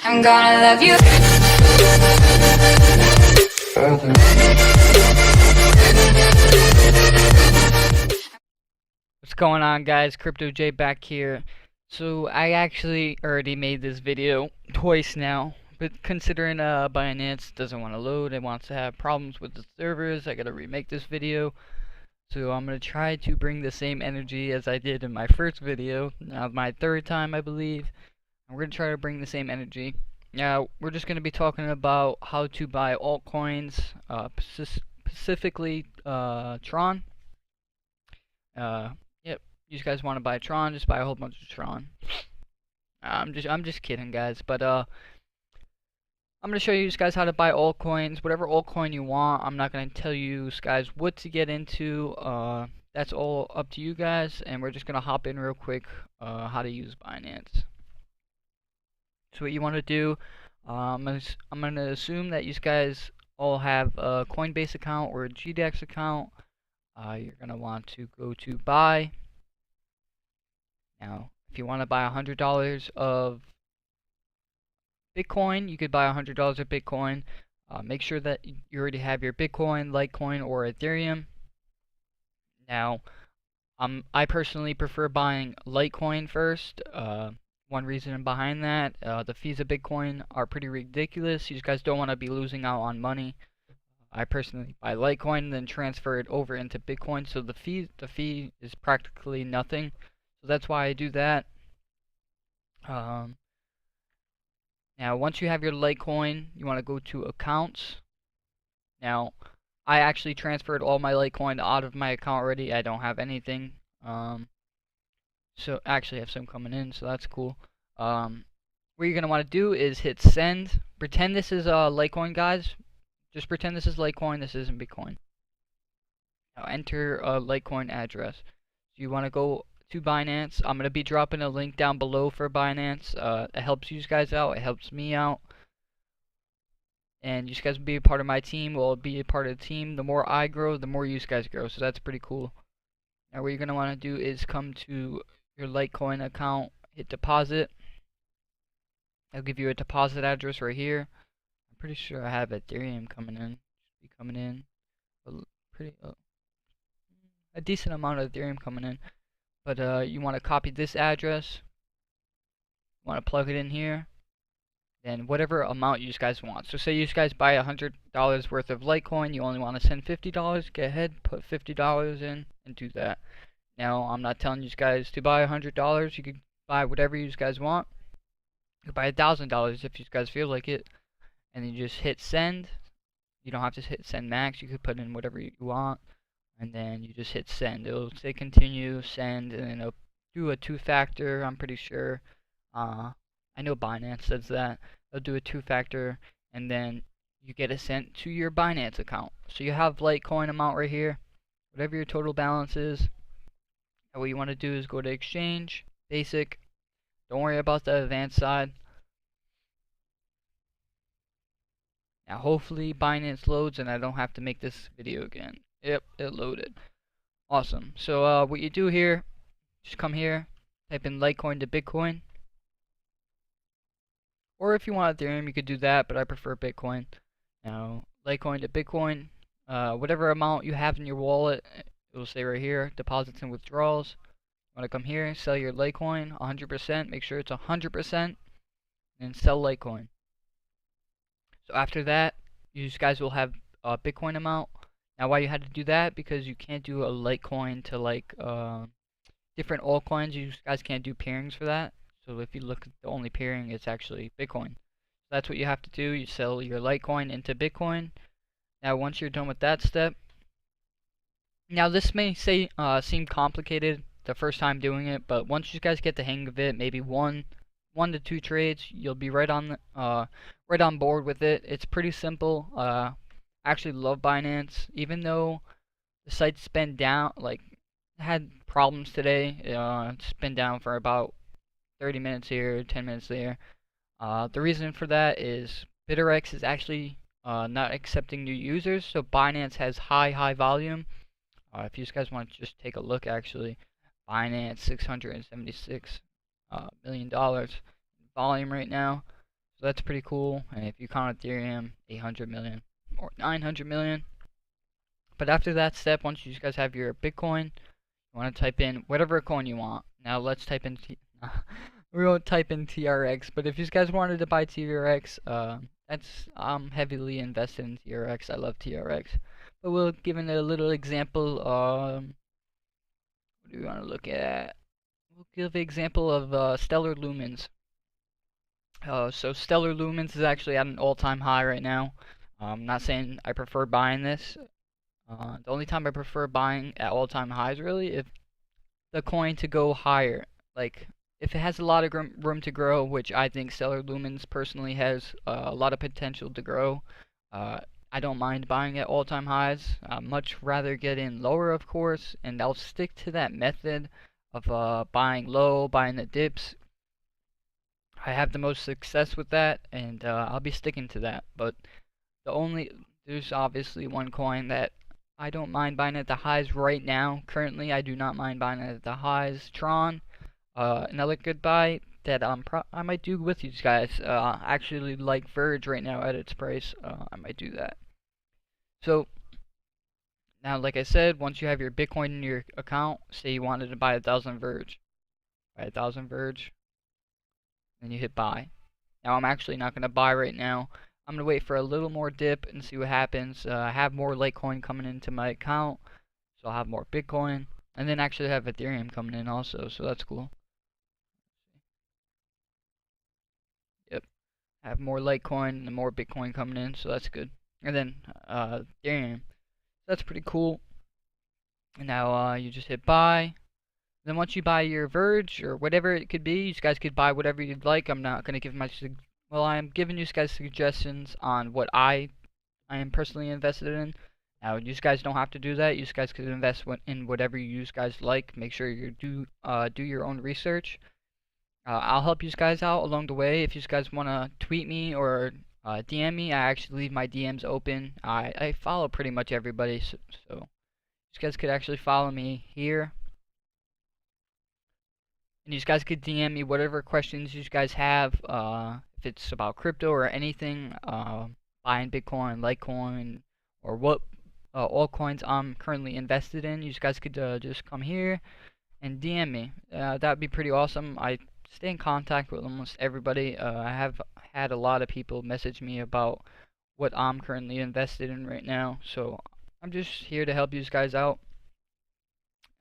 I'm gonna love you. What's going on, guys? Crypto J back here. So I actually already made this video twice now, but considering Binance doesn't want to load, it wants to have problems with the servers, I gotta remake this video. So I'm gonna try to bring the same energy as I did in my first video, now my third time I believe. I'm gonna try to bring the same energy. Now we're just gonna be talking about how to buy altcoins, specifically Tron. Yep. You guys want to buy Tron? Just buy a whole bunch of Tron. I'm just kidding, guys. But I'm gonna show you guys how to buy altcoins, whatever altcoin you want. I'm not gonna tell you guys what to get into. That's all up to you guys. And we're just gonna hop in real quick. How to use Binance. So what you want to do? I'm gonna assume that you guys all have a Coinbase account or a GDEX account. You're gonna want to go to buy. Now, if you want to buy $100 of Bitcoin, you could buy $100 of Bitcoin. Make sure that you already have your Bitcoin, Litecoin, or Ethereum. Now, I personally prefer buying Litecoin first. One reason behind that, the fees of Bitcoin are pretty ridiculous. You guys don't want to be losing out on money. I personally buy Litecoin, then transfer it over into Bitcoin, so the fee is practically nothing. So that's why I do that. Now, once you have your Litecoin, you want to go to accounts. Now, I actually transferred all my Litecoin out of my account already. I don't have anything. So actually, I have some coming in, so that's cool. What you're gonna want to do is hit send. Pretend this is Litecoin, guys. Just pretend this is Litecoin. This isn't Bitcoin. Now, enter a Litecoin address. So you want to go to Binance. I'm going to be dropping a link down below for Binance. It helps you guys out. It helps me out. And you guys will be a part of my team. We'll be a part of the team. The more I grow, the more you guys grow. So that's pretty cool. Now what you're going to want to do is come to your Litecoin account. Hit deposit. I'll give you a deposit address right here. I'm pretty sure I have Ethereum coming in. Should be coming in. A decent amount of Ethereum coming in. But you want to copy this address. You want to plug it in here. Then whatever amount you guys want. So say you guys buy $100 worth of Litecoin, you only want to send $50. Go ahead, put $50 in and do that. Now I'm not telling you guys to buy $100. You can buy whatever you guys want. You can buy $1,000 if you guys feel like it, and then you just hit send. You don't have to hit send max. You could put in whatever you want, and then you just hit send. It'll say continue, send, and then it'll do a two-factor. I'm pretty sure. I know Binance says that. They'll do a two-factor, and then you get it sent to your Binance account. So you have Litecoin amount right here, whatever your total balance is. And what you want to do is go to exchange, basic. Don't worry about the advanced side. Now hopefully Binance loads and I don't have to make this video again. Yep, it loaded. Awesome. So what you do here, just come here, type in Litecoin to Bitcoin. Or if you want Ethereum, you could do that, but I prefer Bitcoin. Now, Litecoin to Bitcoin, whatever amount you have in your wallet, it will say right here, deposits and withdrawals. You want to come here, sell your Litecoin, 100%, make sure it's 100%, and sell Litecoin. So after that, you guys will have a Bitcoin amount. Now, why you had to do that? Because you can't do a Litecoin to like different altcoins. You guys can't do pairings for that. So if you look at the only pairing, it's actually Bitcoin. So that's what you have to do. You sell your Litecoin into Bitcoin. Now once you're done with that step, now this may seem complicated the first time doing it, but once you guys get the hang of it, maybe one to two trades, you'll be right on board with it. It's pretty simple. I actually love Binance, even though the site's been down, like had problems today. It's been down for about 30 minutes here, 10 minutes there. The reason for that is BitRX is actually not accepting new users, so Binance has high volume. If you guys want to just take a look, actually, Binance $676 million volume right now. So that's pretty cool. And if you count Ethereum, 800 million or 900 million. But after that step, once you guys have your Bitcoin, you want to type in whatever coin you want. Now let's type in we won't type in TRX, but if you guys wanted to buy TRX, I'm heavily invested in TRX. I love TRX. But we'll give it a little example. What do we want to look at? We'll give an example of Stellar Lumens. So Stellar Lumens is actually at an all-time high right now. I'm not saying I prefer buying this. The only time I prefer buying at all-time highs really if the coin to go higher. Like if it has a lot of room to grow, which I think Stellar Lumens personally has a lot of potential to grow. I don't mind buying at all-time highs. Much rather get in lower, of course, and I'll stick to that method of buying low, buying the dips. I have the most success with that, and I'll be sticking to that. But there's obviously one coin that I don't mind buying at the highs right now. Currently, I do not mind buying it at the highs. Tron, another good buy that I might do with you guys. Actually, like Verge right now at its price, I might do that. So now, like I said, once you have your Bitcoin in your account, say you wanted to buy 1,000 Verge, buy 1,000 Verge, then you hit buy. Now I'm actually not going to buy right now. I'm going to wait for a little more dip and see what happens. I have more Litecoin coming into my account, so I'll have more Bitcoin. And then actually have Ethereum coming in also, so that's cool. Yep, I have more Litecoin and more Bitcoin coming in, so that's good. And then Ethereum, that's pretty cool. And now you just hit buy. Then once you buy your Verge or whatever it could be, you guys could buy whatever you'd like. I'm not going to give well, I am giving you guys suggestions on what I am personally invested in. Now, you guys don't have to do that. You guys could invest in whatever you guys like. Make sure you do your own research. I'll help you guys out along the way. If you guys want to tweet me or DM me, I actually leave my DMs open. I follow pretty much everybody, so you guys could actually follow me here. And you guys could DM me whatever questions you guys have, if it's about crypto or anything, buying Bitcoin, Litecoin, or what altcoins I'm currently invested in. You guys could just come here and DM me. That'd be pretty awesome. I stay in contact with almost everybody. I have had a lot of people message me about what I'm currently invested in right now, so I'm just here to help you guys out.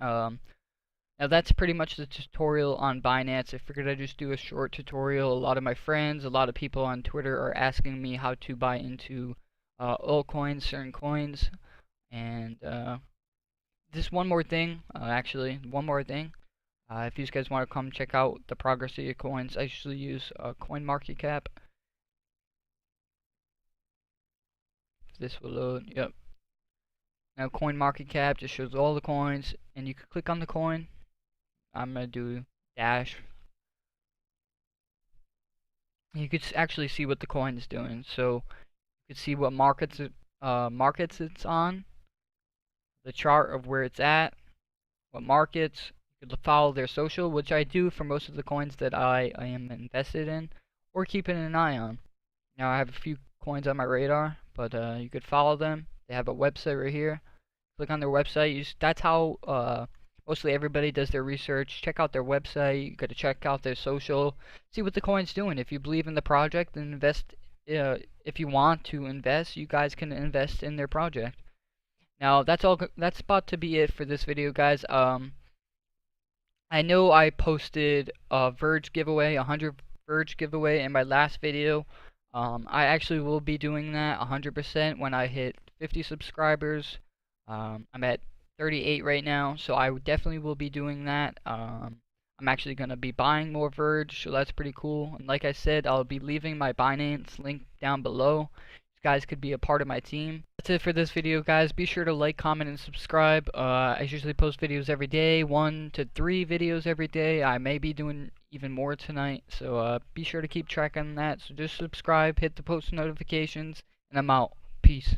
Now that's pretty much the tutorial on Binance. I figured I'd just do a short tutorial. A lot of my friends, a lot of people on Twitter are asking me how to buy into altcoins, certain coins. And just one more thing, one more thing. If you guys want to come check out the progress of your coins, I usually use CoinMarketCap. This will load, yep. Now CoinMarketCap just shows all the coins, and you can click on the coin. I'm gonna do dash. You could actually see what the coin is doing. So you could see what markets it's on, the chart of where it's at, what markets. You could follow their social, which I do for most of the coins that I am invested in, or keeping an eye on. Now I have a few coins on my radar, but you could follow them. They have a website right here. Click on their website. That's how mostly everybody does their research. Check out their website. You got to check out their social. See what the coin's doing. If you believe in the project, then invest. If you want to invest, you guys can invest in their project. Now that's all. That's about to be it for this video, guys. I know I posted a Verge giveaway, 100 Verge giveaway in my last video. I actually will be doing that 100% when I hit 50 subscribers. I'm at 38 right now, so I definitely will be doing that. I'm actually going to be buying more Verge, so that's pretty cool. And like I said, I'll be leaving my Binance link down below. You guys could be a part of my team. That's it for this video, guys. Be sure to like, comment, and subscribe. I usually post videos every day, 1 to 3 videos every day. I may be doing even more tonight, so be sure to keep track on that. So just subscribe, hit the post notifications, and I'm out. Peace.